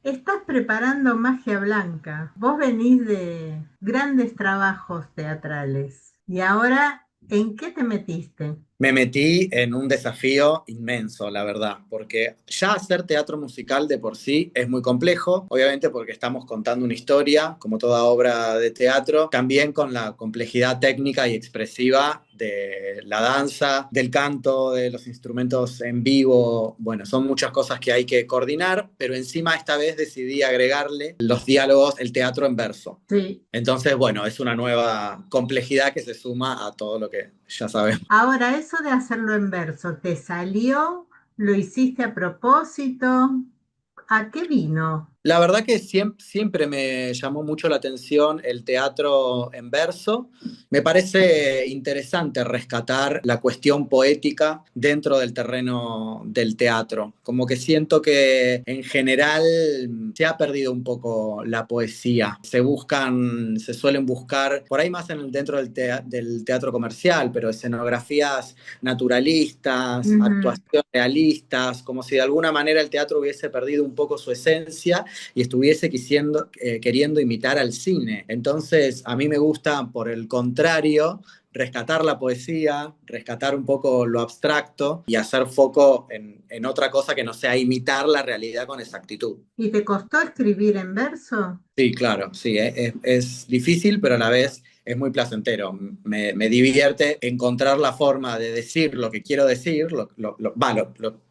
Estás preparando Magia Blanca. Vos venís de grandes trabajos teatrales. ¿Y ahora en qué te metiste? Me metí en un desafío inmenso, la verdad, porque ya hacer teatro musical de por sí es muy complejo, obviamente porque estamos contando una historia, como toda obra de teatro, también con la complejidad técnica y expresiva de la danza, del canto, de los instrumentos en vivo. Bueno, son muchas cosas que hay que coordinar, pero encima esta vez decidí agregarle los diálogos, el teatro en verso. Sí. Entonces, bueno, es una nueva complejidad que se suma a todo lo que ya sabemos. Ahora, eso de hacerlo en verso, ¿te salió? ¿Lo hiciste a propósito? ¿A qué vino? La verdad que siempre me llamó mucho la atención el teatro en verso. Me parece interesante rescatar la cuestión poética dentro del terreno del teatro. Como que siento que en general se ha perdido un poco la poesía. Se suelen buscar, por ahí más dentro del teatro comercial, pero escenografías naturalistas, Ujú. actuaciones realistas, como si de alguna manera el teatro hubiese perdido un poco su esencia y estuviese queriendo imitar al cine. Entonces, a mí me gusta, por el contrario, rescatar la poesía, rescatar un poco lo abstracto y hacer foco en otra cosa que no sea imitar la realidad con exactitud. ¿Y te costó escribir en verso? Sí, claro, sí, es difícil, pero a la vez es muy placentero. Me divierte encontrar la forma de decir lo que quiero decir,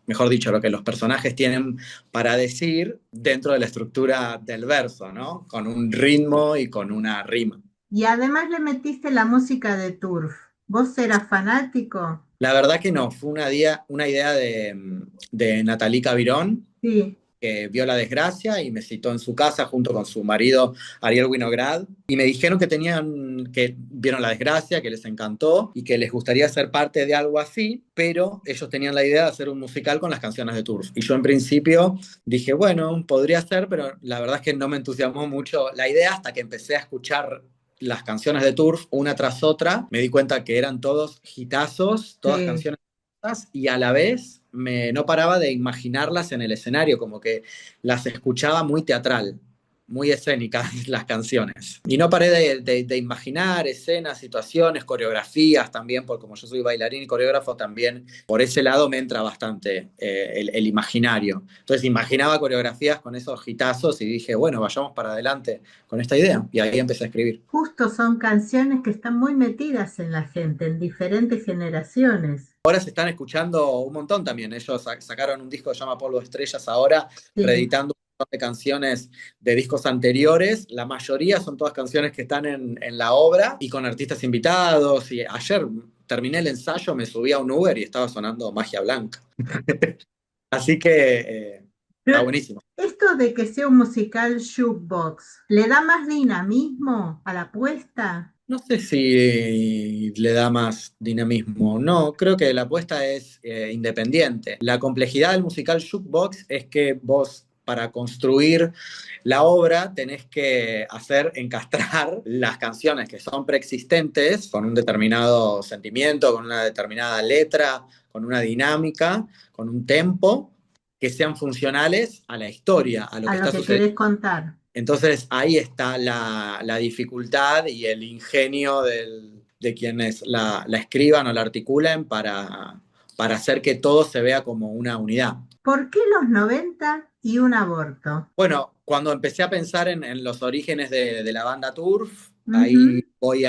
mejor dicho, lo que los personajes tienen para decir dentro de la estructura del verso, ¿no? Con un ritmo y con una rima. Y además le metiste la música de Turf. ¿Vos eras fanático? La verdad que no, fue una idea de Nathalie Cabirón, Sí. que vio la desgracia y me citó en su casa junto con su marido Ariel Winograd y me dijeron que vieron la desgracia, que les encantó y que les gustaría ser parte de algo así, pero ellos tenían la idea de hacer un musical con las canciones de Turf. Y yo en principio dije, bueno, podría ser, pero la verdad es que no me entusiasmó mucho la idea hasta que empecé a escuchar las canciones de Turf una tras otra. Me di cuenta que eran todos hitazos, todas Sí. canciones y a la vez no paraba de imaginarlas en el escenario, como que las escuchaba muy teatral, muy escénicas las canciones. Y no paré de imaginar escenas, situaciones, coreografías también, porque como yo soy bailarín y coreógrafo, también por ese lado me entra bastante el imaginario. Entonces imaginaba coreografías con esos hitazos y dije, bueno, vayamos para adelante con esta idea. Y ahí empecé a escribir. Justo son canciones que están muy metidas en la gente, en diferentes generaciones. Ahora se están escuchando un montón también. Ellos sacaron un disco que se llama Polvo de Estrellas ahora, Sí. reeditando un montón de canciones de discos anteriores. La mayoría son todas canciones que están en la obra y con artistas invitados. Y ayer terminé el ensayo, me subí a un Uber y estaba sonando Magia Blanca. Así que está Pero buenísimo. esto de que sea un musical jukebox, ¿le da más dinamismo a la apuesta? No sé si le da más dinamismo. No, creo que la apuesta es independiente. La complejidad del musical Jukebox es que vos, para construir la obra, tenés que hacer encastrar las canciones que son preexistentes con un determinado sentimiento, con una determinada letra, con una dinámica, con un tempo, que sean funcionales a la historia, a lo A que lo está que sucediendo. querés contar. Entonces ahí está la dificultad y el ingenio de quienes la escriban o la articulen para hacer que todo se vea como una unidad. ¿Por qué los 90 y un aborto? Bueno, cuando empecé a pensar en los orígenes de la banda Turf, ahí Ujú. voy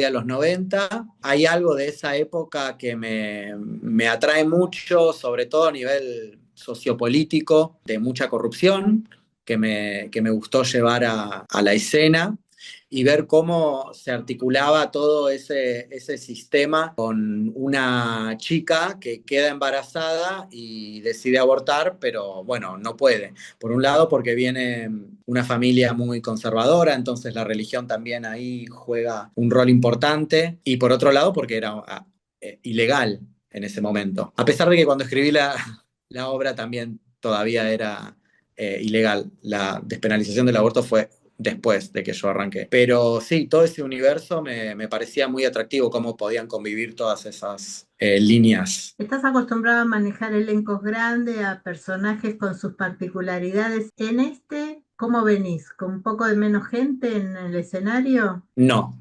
a los 90. Hay algo de esa época que me atrae mucho, sobre todo a nivel sociopolítico, de mucha corrupción, que me gustó llevar a la escena y ver cómo se articulaba todo ese sistema con una chica que queda embarazada y decide abortar, pero bueno, no puede. Por un lado, porque viene una familia muy conservadora, entonces la religión también ahí juega un rol importante, y por otro lado, porque era ilegal en ese momento. A pesar de que cuando escribí la obra también todavía era ilegal. La despenalización del aborto fue después de que yo arranqué. Pero sí, todo ese universo me parecía muy atractivo, cómo podían convivir todas esas líneas. ¿Estás acostumbrado a manejar elencos grandes, a personajes con sus particularidades? En este, ¿cómo venís? ¿Con un poco de menos gente en el escenario? No.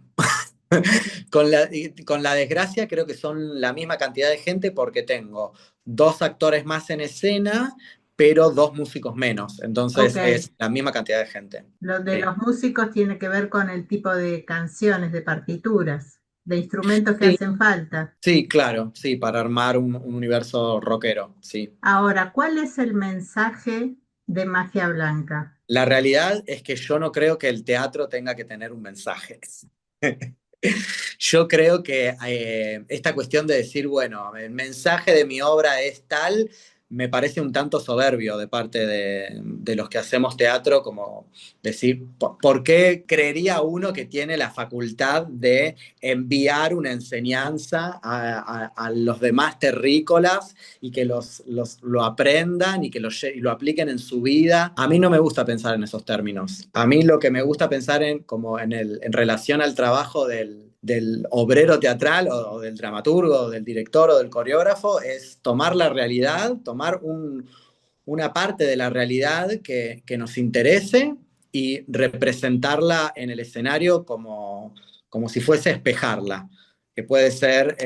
Con la desgracia creo que son la misma cantidad de gente porque tengo dos actores más en escena, pero dos músicos menos. Ok, Entonces es la misma cantidad de gente. lo de Sí, los músicos tiene que ver con el tipo de canciones, de partituras, de instrumentos que sí, hacen falta. sí, claro, sí, para armar un universo rockero, sí. Ahora, ¿cuál es el mensaje de Magia Blanca? La realidad es que yo no creo que el teatro tenga que tener un mensaje. Yo creo que esta cuestión de decir, bueno, el mensaje de mi obra es tal, me parece un tanto soberbio de parte de los que hacemos teatro, como decir, ¿por qué creería uno que tiene la facultad de enviar una enseñanza a los demás terrícolas y que lo aprendan y que y lo apliquen en su vida? A mí no me gusta pensar en esos términos. A mí lo que me gusta pensar como en relación al trabajo del obrero teatral o del dramaturgo, o del director o del coreógrafo, es tomar la realidad, tomar una parte de la realidad que nos interese y representarla en el escenario como si fuese espejarla, que puede ser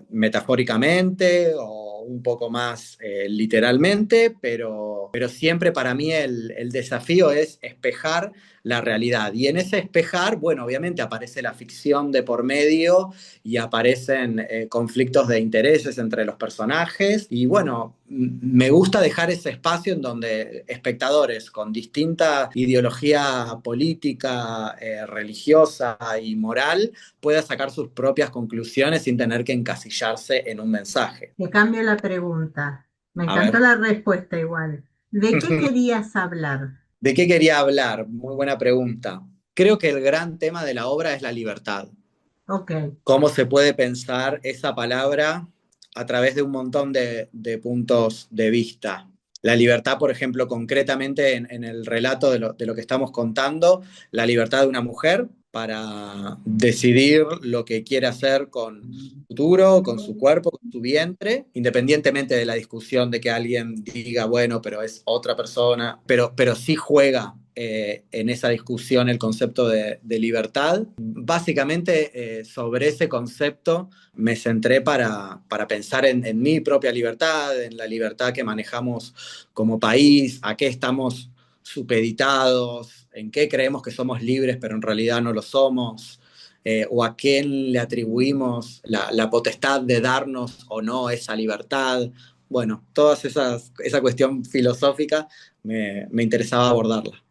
metafóricamente o un poco más literalmente, pero siempre para mí el desafío es espejar la realidad. Y en ese espejar, bueno, obviamente aparece la ficción de por medio y aparecen conflictos de intereses entre los personajes. Y bueno, me gusta dejar ese espacio en donde espectadores con distinta ideología política, religiosa y moral puedan sacar sus propias conclusiones sin tener que encasillarse en un mensaje. Te cambio la pregunta. Me A encantó ver. la respuesta igual. ¿De qué querías hablar? ¿De qué quería hablar? Muy buena pregunta. Creo que el gran tema de la obra es la libertad. Ok, Cómo se puede pensar esa palabra a través de un montón de puntos de vista. La libertad, por ejemplo, concretamente en el relato de lo que estamos contando, la libertad de una mujer para decidir lo que quiere hacer con su futuro, con su cuerpo, con su vientre, independientemente de la discusión de que alguien diga, bueno, pero es otra persona, pero sí juega en esa discusión el concepto de libertad. Básicamente sobre ese concepto me centré para pensar en mi propia libertad, en la libertad que manejamos como país, a qué estamos supeditados, en qué creemos que somos libres pero en realidad no lo somos, o a quién le atribuimos la potestad de darnos o no esa libertad. Bueno, esa cuestión filosófica me interesaba abordarla.